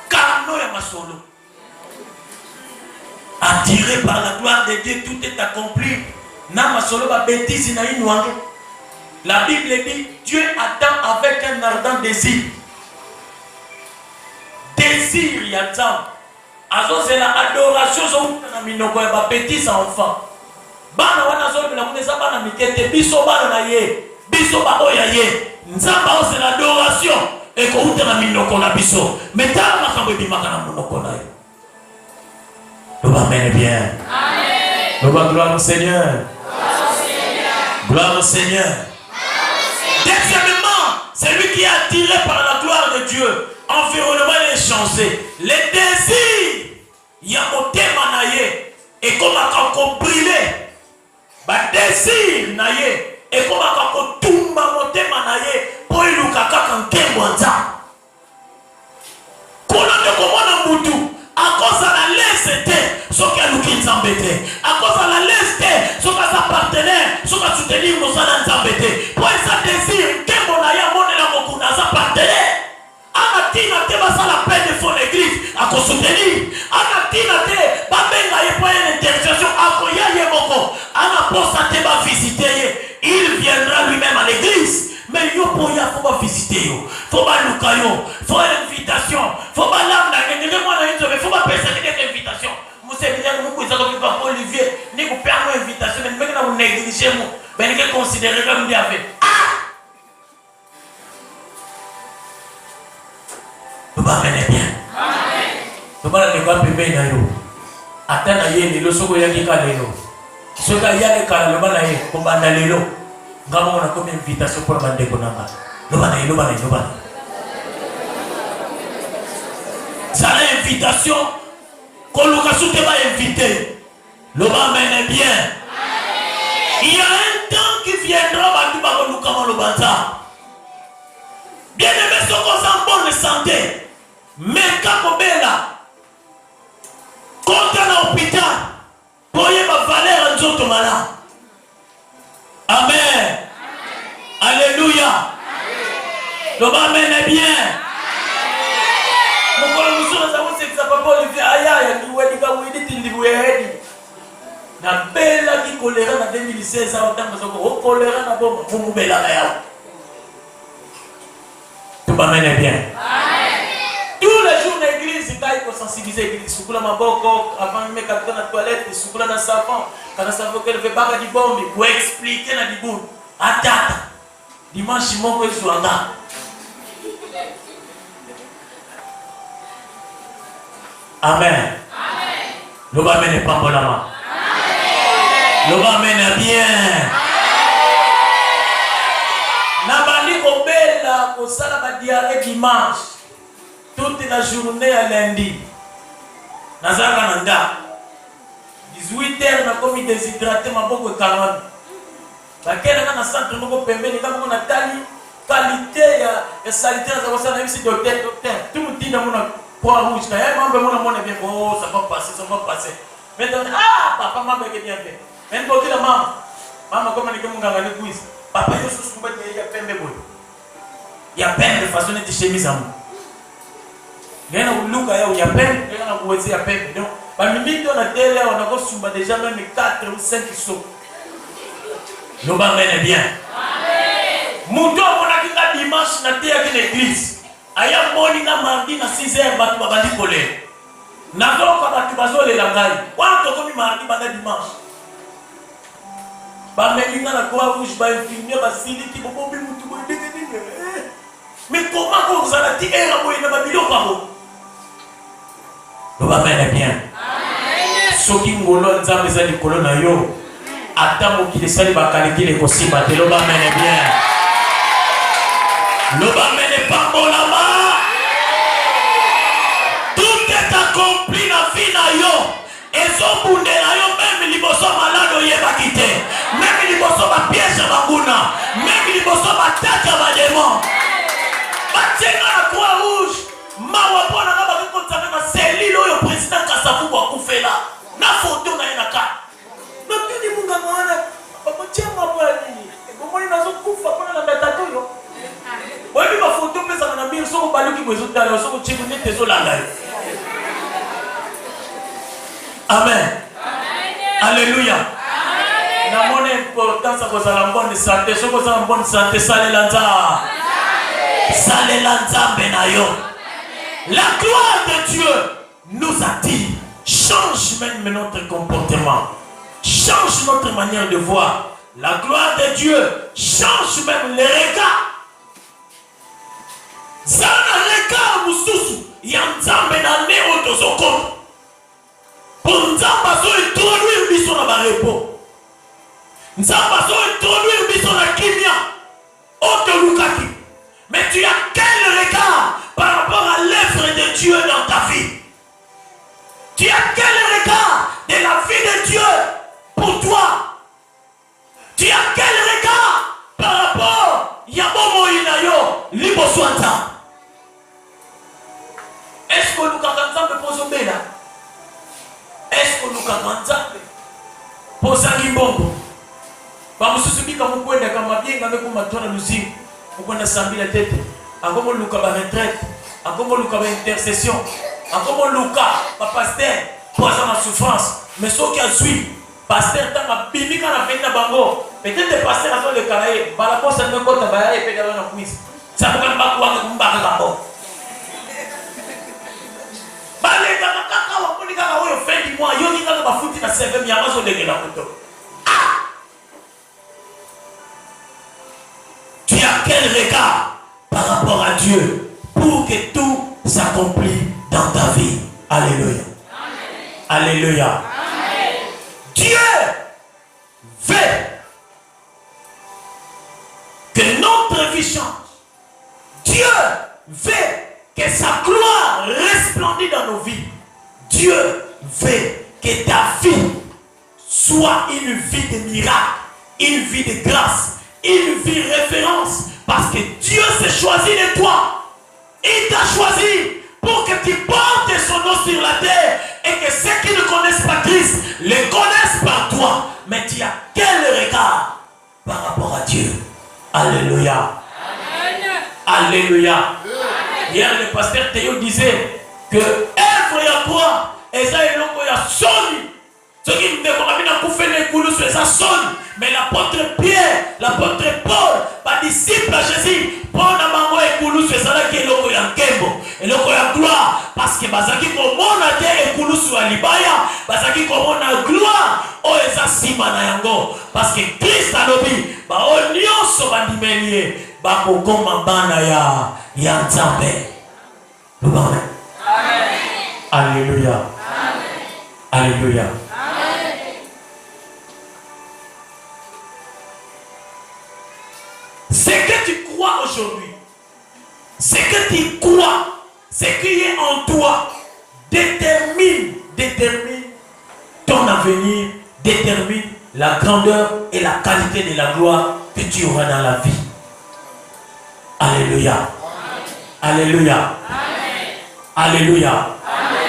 Kano ya masolo. Attiré par la gloire de Dieu, tout est accompli. Na masolo ba bêtise na inwange. La Bible dit Dieu attend avec un ardent désir. Désir y attend. C'est la adoration na minoko ya ba petits enfants. Bana wana zo na kuneza bana mikete biso bana na ye. Biso ba oya ye. Nzamba c'est l'adoration et ko uta na minoko na biso. Metala makambo bimaka na minoko na yo. Amen bien. Amen. Gloire au Seigneur. Gloire au Seigneur. Deuxièmement, c'est lui qui est attiré par la gloire de Dieu. Environnement est changé. Les désirs, il y a mon thème naïe et comme à brûler. Bah désir naïe et comme à tout mon thème naïe pour il nous kaka quand t'es bonza. Qu'on a de comment on boutou. À cause de la laisseté, ce qui a nous qui s'embêtait. À cause de la laisseté, ce qui a sa partenaire, ce qui a soutenu nous en s'embêter. Pour ça désir, qu'est-ce qu'on a eu mon élan à sa partenaire. Anatina te basa la peine de fond l'église à soutenir. Anatina te babenga ye pour une intercession à koya ye moko. Anaposa te ba visiter. Il viendra lui-même à l'église. Mais yo pour ya faut pas visiter yo. Faut pas luka yo. Faut une invitation. Faut pas lambda ngenge moi na inzo mais faut pas personne des invitation. Vous savez bien que vous pouvez dire que Olivier ni vous perdre une invitation mais même vous négligez moi. Ben que considérer comme bien fait. Vous m'amenez bien. Vous m'amenez pas bébé na yo. Atana ye ni lo soko ya kika lelo. Soka ya le kala lo bana ye ko banda lelo. Ngamo na comme invitation pour bande ko nanga. Lo bana. Ça l'invitation qu'on location te va inviter. Lo m'amenez bien. Il y a un temps qui viendra bandu ba ko lukama lo banza. Bien aimé ce qu'on s'en bonne santé. Mais quand on est là, quand on est à l'hôpital, pour y avoir valeur en d'autres malades. Amen. Alléluia. Le Amen est bien. Mon collègue, nous avons dit que ça va pas Olivier Aya, qui a dit que vous avez dit na bella qui choléra en 2016, en tant que choléra na bombe, vous me bella là. Tout Amen est bien. Tous les jours, l'église, il faut sensibiliser l'église. Soukoula maboko, avant de mettre dans la toilette, soukoula dans le savon. Quand le savon qu'elle fait pas de bombe, pour expliquer dans le bout. Attends, dimanche, il manque de soin. Amen. Le Amen n'est pas bon là. Le Amen est bien. Nabali Kobela, au Salama diarrhée dimanche. Toute la journée à lundi. Nazaka nanda. 18h na komi déshydraté maboko kanoni. Bakena na centre moko pembeni kama na tali qualité ya sanitaire za kosa na ici docteur. Tout le monde mona poids rouge na ya mambe mona bien oh ça va passer. Maintenant papa mambe ke bien fait. Même côté la maman comme ni kama nganga ni quiz. Papa yo susu kumba ya pembe boy. Ya pembe façon de chemise amu. Gena uluka ya uyapende, gena kuwezi ya pembe. Donc, bamimito na tele on a kosumba déjà même 4 ou 5 sauts. Nous m'amène bien. Amen. Muto mona kinga dimanche na te ya l'église. Aya moni na mardi na 6h batu babandi kolé. Na donc batu bazole la ngai. Wanto komi mardi banda dimanche. Ba melinga na croix rouge ba infirmier ba siliti bobo bi mutu bo ndenge. Mais comment vous allez dire à moi il n'a pas mis au paro? Le Amen est bien. Ce qui ngolo nzambe za likolo na yo Attends qu'il sali va calculer aussi bah te loba mène bien. Loba mène pas mon lama. Tout est accompli dans la vie na yo. Et son bunde na yo même liboso malade yeba kité. Même liboso ba piège baguna. Même liboso ba tata ba démon. Batenga la croix rouge. Mawa pona na ba konta na cellule oyo président Kasavu ba kufela. Na photo na ina ka. Na tuni munga mwana. Ba chama bali. Bomoni nazo kufa pona na tata yo. Wewe ba photo pesa na mbili soko baluki mwezo tala soko chibu nete zo langa. Amen. Alléluia. Na mon importance à cause de la bonne santé, soko za bonne santé sale lanza. Sale lanza benayo. La gloire de Dieu nous a dit, change même notre comportement, change notre manière de voir. La gloire de Dieu change même les regards. Zana regard mususu yanzambe na neo tozoko. Pour nzamba zo introduire biso na barepo. Nzamba zo introduire biso na kimia. Otolukaki. Mais tu as quel regard par rapport à l'œuvre de Dieu dans ta vie? Tu as quel regard de la vie de Dieu pour toi? Tu as quel regard par rapport à Yabomo Inayo Liboswanta? Est-ce que nous avons posé là? Est-ce que nous avons posé un bongo? Ba mususubi kama kwenda kama bienga ngeko matona luzimu. Ukwenda sambila tete. Akomo luka ba retraite. Akomo luka ba intercession. Akomo luka ba pasteur poison na souffrance. Mais ce qui a suivi pasteur tanga bimika na venda bango. Peut-être pasteur azo le karaye. Bala posa ngeko tabaya epeda na quiz. Sabuka mbaku wangu mbaka kambo. Bale kama kaka wakoni kaka oyo fendi moi yo ni kaka bafuti na CV mi amazo ndenge na kuto. Tu as quel regard par rapport à Dieu pour que tout s'accomplisse dans ta vie? Alléluia. Amen. Alléluia. Amen. Dieu veut que notre vie change. Dieu veut que sa gloire resplendisse dans nos vies. Dieu veut que ta vie soit une vie de miracle, une vie de grâce, une vie référence, parce que Dieu s'est choisi de toi. Il t'a choisi pour que tu portes son nom sur la terre et que ceux qui ne connaissent pas Christ le connaissent par toi. Mais tu as quel regard par rapport à Dieu? Alléluia. Amen. Alléluia. Amen. Hier le pasteur Théo disait que œuvre ya quoi et ça est l'homme ya soni. Ce qui me dit qu'on a fait les coulous sur ça sonne. Mais l'apôtre Pierre, l'apôtre Paul, pas disciple à Jésus, pour n'amango et coulous sur ça qui est l'oko ya kembo et l'oko ya gloire. Parce que bazaki komon a te et coulous sur alibaya, bazaki komon a gloire. Oh esa sima na yango. Parce que Christ a nobi, ba o nyonso bandimelier, ba kokoma bana ya nzambe. Amen. Alléluia. Alléluia. Ce que tu crois aujourd'hui, ce que tu crois, ce qui est en toi, détermine ton avenir, détermine la grandeur et la qualité de la gloire que tu auras dans la vie. Alléluia. Alléluia. Alléluia.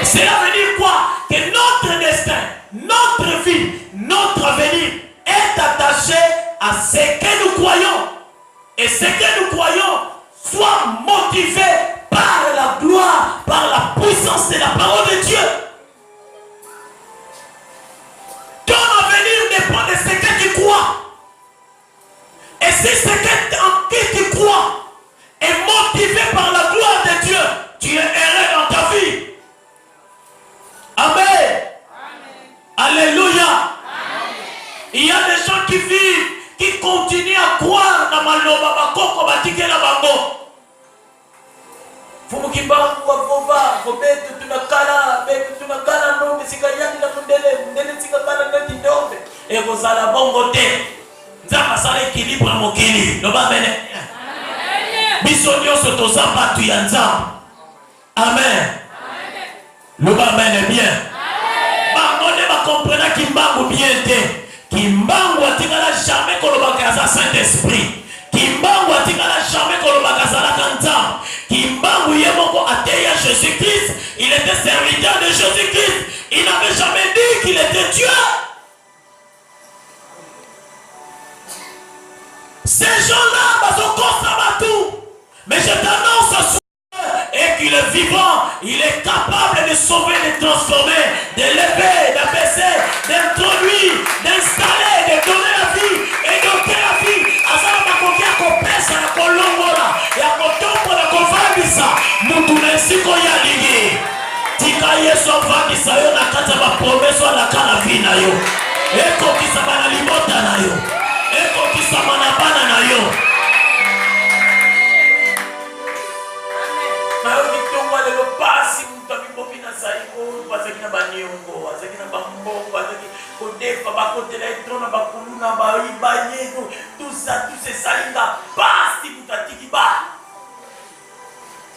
Cela veut dire quoi? Que notre destin, notre vie, notre avenir est attaché à ce que nous croyons. Et ce que nous croyons soit motivé par la gloire, par la puissance de la parole de Dieu. Ton avenir dépend de ce que tu crois. Et si ce en qui tu crois est motivé par la gloire de Dieu, tu es heureux dans ta vie. Amen. Alléluia. Amen. Il y a des gens qui vivent, qui continuent à croire dans maloba bakoko batike na bango. Fumu kimba kwa fobetu tunakala, betu tunakala ndo sikayani na mundele sika kala ndeti ndombe. et vous allez bon côté. Nzamba sala équilibre à mokili. Loba mene. Biso nyonso toza batu ya Nzamba. Amen. Loba mene bien. Bango ne ba comprendre kimbangu bien te. Kimbangu atikala jamais kolobaka za Saint-Esprit. Kimbangu atikala jamais kolobaka za la Nzamba. Kimbangu yemoko ateya Jésus-Christ. Il était serviteur de Jésus-Christ. Il n'avait jamais dit qu'il était Dieu. Ces gens-là, ils ont tout. Mais je t'annonce ce soir et qu'il est vivant, il est capable de sauver, de transformer, de lever, d'abaisser, d'introduire, d'installer, de donner la vie et d'ôter la vie. Azala makokia kopesa na kolongola, ya kotombo na kovandisa, mutu na siko ya ligi. Tika Yesu avandisa yo na kata ba promeso na kana vie na yo. Eko kisaba na limota na yo. Eko kisaba na bana na yo. Na yo kitongo lelo pasi mutabi bobina saiko, bazaki na baniongo, bazaki na bambo, bazaki kodefa bakotela etrona bakuluna ba ibanyego, tout ça, tous ces salinga pasi mutatiki ba.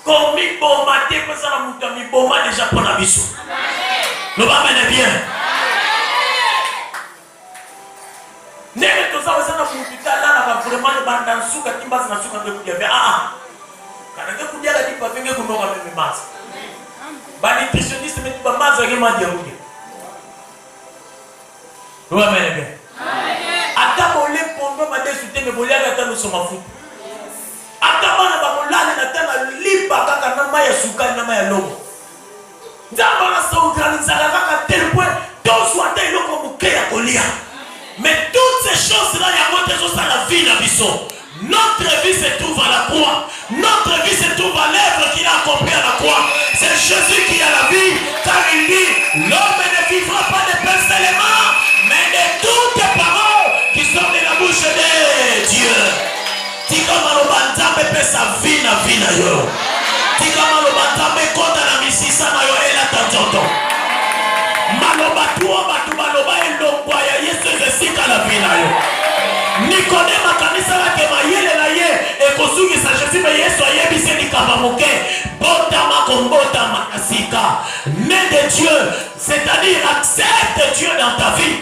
Comme il bomba, t'es pas ça la mouton, il bomba déjà pour la biso. Nous va mener bien. N'est-ce que ça va être un mouton là, vraiment le bandan souka, qui passe dans souka de coudier. Ah, quand on a coudier la vie, pas venir comme on a même masse. Bah, nutritionniste, mais tu vas masse avec ma diabolique. Nous va mener bien. Attends, on les pommes, ma désoutée, mais vous les attendez, nous sommes en foot. Atamana bakolala na tanga lipa kaka na maya sukali na maya lobo. Nzamba na sautraliza kaka tel point donc soit tel loko mukeya kolia. Mais toutes ces choses là ya moto zo la vie na biso. Notre vie se trouve à la croix. Notre vie se trouve à l'œuvre qu'il a accompli à la croix. C'est Jésus qui a la vie car il dit l'homme ne vivra pas de pain seulement mais de toutes les paroles qui sortent de la bouche de Dieu. Tika maloba Nzambe pesa vina vina yo. Tika maloba Nzambe konda na misisa na yo elata nzoto. Maloba tuwa batu maloba elongwa ya Yesu ezesika la vina yo. Nikodema kanisa lake mayele na ye ekosuki sa Jésus me Yesu ayebise likaba moke. Botama kombotama asika. Né de Dieu, c'est-à-dire accepte Dieu dans ta vie.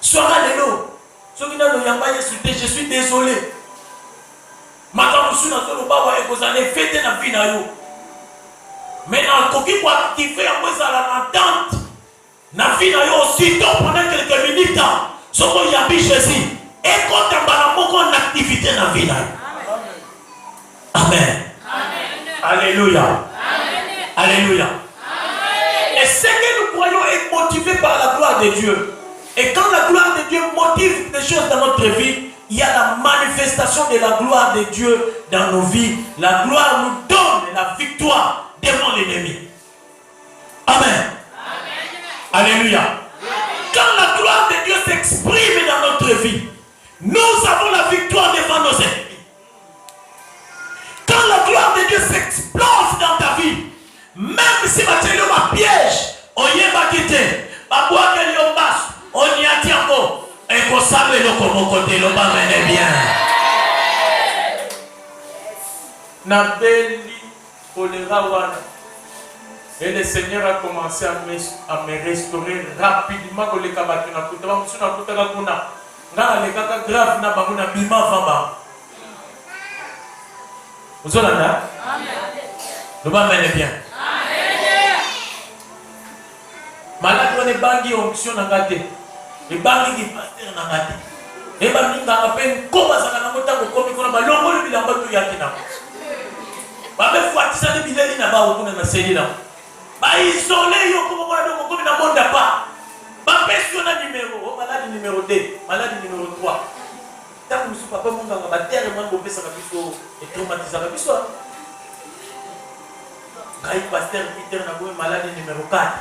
Sois alléluia. Je suis désolé. Maintenant, je suis dans le bas et vous allez fêter la vie. Maintenant, qui fait un peu l'attente, la vie aussitôt pendant quelques minutes, ce qu'on y a mis Jésus. Et quand on a une activité dans la vie. Amen. Alléluia. Alléluia. Et ce que nous croyons est motivé par la gloire de Dieu. Et quand la gloire de Dieu motive des choses dans notre vie, il y a la manifestation de la gloire de Dieu dans nos vies. La gloire nous donne la victoire devant l'ennemi. Amen. Alléluia. Quand la gloire de Dieu s'exprime dans notre vie, nous avons la victoire devant nos ennemis. Quand la gloire de Dieu s'explose dans ta vie, même si ma piège, on y est quitté, on y a dit encore, et qu'on savait le comment côté, le bas menait bien. Nabeli, choléra wana. Et le Seigneur a commencé à me restaurer rapidement. Quand les kabatuna kutaba, musuna kutaba kuna. Ngala le kaka grave na bamuna bima vamba. Vous avez là? Le bas menait bien. Malade on est bangi onction na gâté. Et bangi qui pasteur na gâté. Et bangi na appelle comme ça na mota ko komi ko na balongo le bilamba to yakina. Ba me fuatisa de bileli na ba okuna na seli na. Ba isolé yo ko na do ko na monda pa. Ba peso na numéro, oh malade numéro 2, malade numéro 3. Tant que papa mon nga ba terre man bo pesa ka biso et traumatiser ka biso. Kai pasteur Peter na bo malade numéro 4.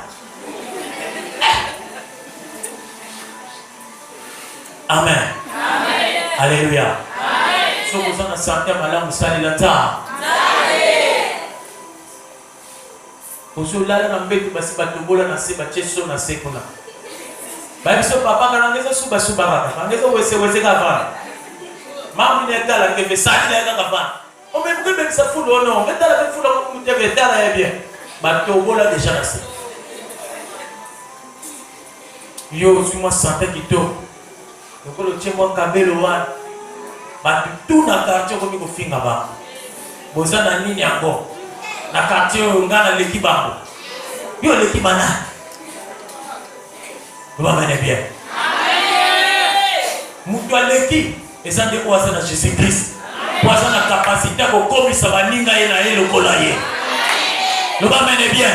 Amen. Amen. Alléluia. Amen. So vous en santé madame Salilata. Ozo lala na mbetu basi batobola na se bacheso na se kuna. Babiso papa kanangeza suba suba raka. Kanangeza wese kavana. Mamu ni etala ke mesali na kavana. O même que même ça fout non, mais dans la fout la communauté vetala est bien. Batobola déjà na se. Yo suis moi santé qui to. Donc le tien moi kabelo wan. Batu tout na quartier comme ko finga ba. Bozana nini yango? Na quartier ngana leki bango. Yo leki bana. Vous m'amenez bien. Amen. Mutua leki eza de oasa na Jésus Christ. Oasa na capacité ko komisa baninga ye na ye lokola ye. Vous m'amenez bien.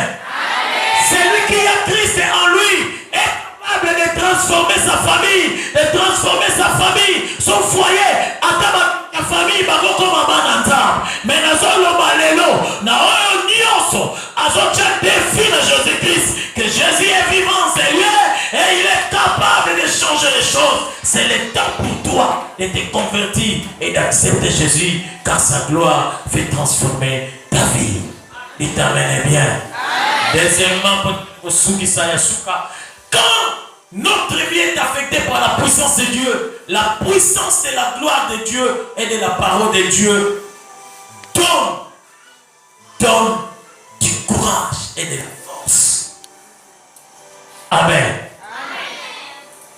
Celui qui a Christ en lui est capable de transformer sa famille, son foyer, ta famille bako comme bananta. Mais nazolo balelo na oyo nyonso azotia défi na Jésus Christ que Jésus est vivant, c'est lui et il est capable de changer les choses. C'est le temps pour toi de te convertir et d'accepter Jésus car sa gloire fait transformer ta vie. Il t'amène bien. Deuxièmement, pour ceux qui quand notre vie est affectée par la puissance de Dieu, la puissance de la gloire de Dieu et de la parole de Dieu donne du courage et de la force. Amen.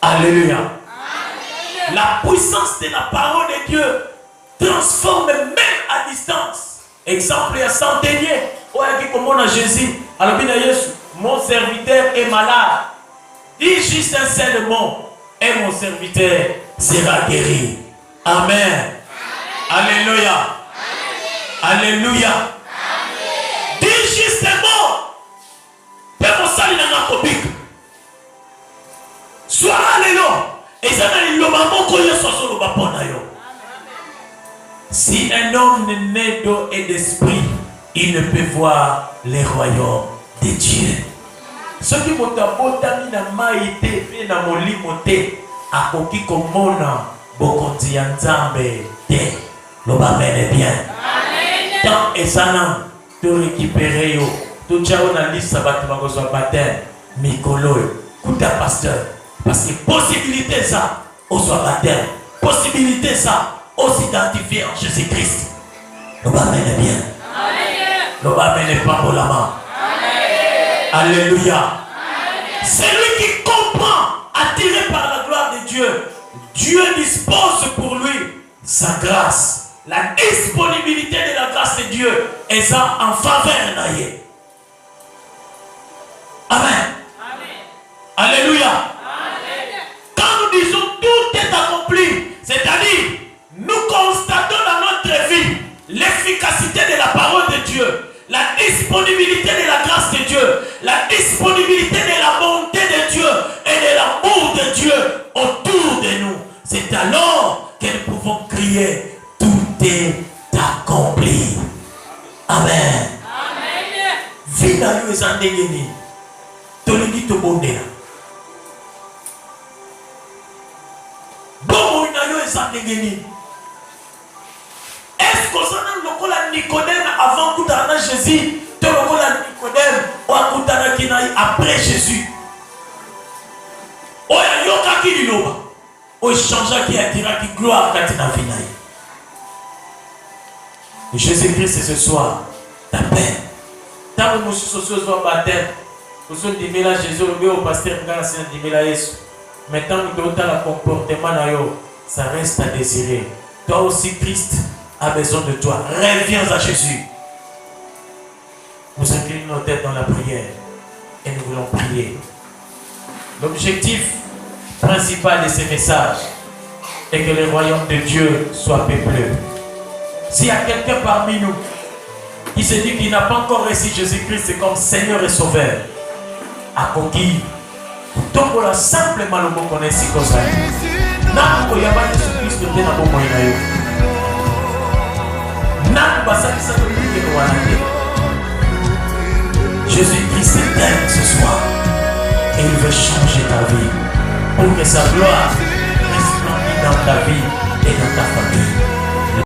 Alléluia. Amen. La puissance de la parole de Dieu transforme même à distance. Exemple, il y a centenier. Comme on a Jésus. Alors, mon serviteur est malade. Dis juste un seul mot et mon serviteur sera guéri. Amen. Alléluia. Alléluia. Dis juste un mot. Sois alléluia. Et ça n'a le moment qu'on y a sur le bapon. Si un homme n'est né d'eau et d'esprit, il ne peut voir les royaumes de Dieu. Ce qui m'a botami na maïté et na molimote a koki komona bokonzi ya nzambe te. Loba mene bien. Amen. Tant et ça to récupérer yo. To tchao na liste sabat magozo baptême mikolo kuta pasteur parce que possibilité ça au soit baptême. Possibilité ça au s'identifier en Jésus-Christ. Loba mene bien. Amen. Loba mene pas pour la main. Alléluia. Amen. Celui qui comprend, attiré par la gloire de Dieu, Dieu dispose pour lui sa grâce, la disponibilité de la grâce de Dieu est ça en faveur d'Aïe. Amen. Amen. Alléluia. Amen. Quand nous disons tout est accompli, c'est-à-dire nous constatons dans notre vie l'efficacité de la parole de Dieu, la disponibilité de la grâce de Dieu, la disponibilité de la bonté de Dieu et de l'amour de Dieu autour de nous. C'est alors que nous pouvons crier, tout est accompli. Amen. Amen. Vida yo ezandengeni. Tolingi to bondela. Bomo na yo ezandengeni. Est-ce que ça n'a pas Nicodème avant Koutana Jésus, tu as Nicodème ou Koutana Kinaï après Jésus? Ou Yoka Kililoba, ou changea qui a tiré qui gloire Katina Vinaï. Jésus-Christ ce soir, ta paix. Tant que nous sommes au baptême, nous sommes dit là Jésus, le au pasteur, nous sommes dit là Jésus. Maintenant, nous devons le comportement, ça reste à désirer. Toi aussi, Christ a besoin de toi. Reviens à Jésus. Nous inclinons nos têtes dans la prière et nous voulons prier. L'objectif principal de ces messages est que le royaume de Dieu soit peuplé. S'il y a quelqu'un parmi nous qui se dit qu'il n'a pas encore reçu Jésus-Christ comme Seigneur et Sauveur, à conquis, donc on a simplement le mot qu'on est si comme ça. Jésus-Christ de la Jésus-Christ t'aime ce soir et il veut changer ta vie pour que sa gloire resplendisse dans ta vie et dans ta famille.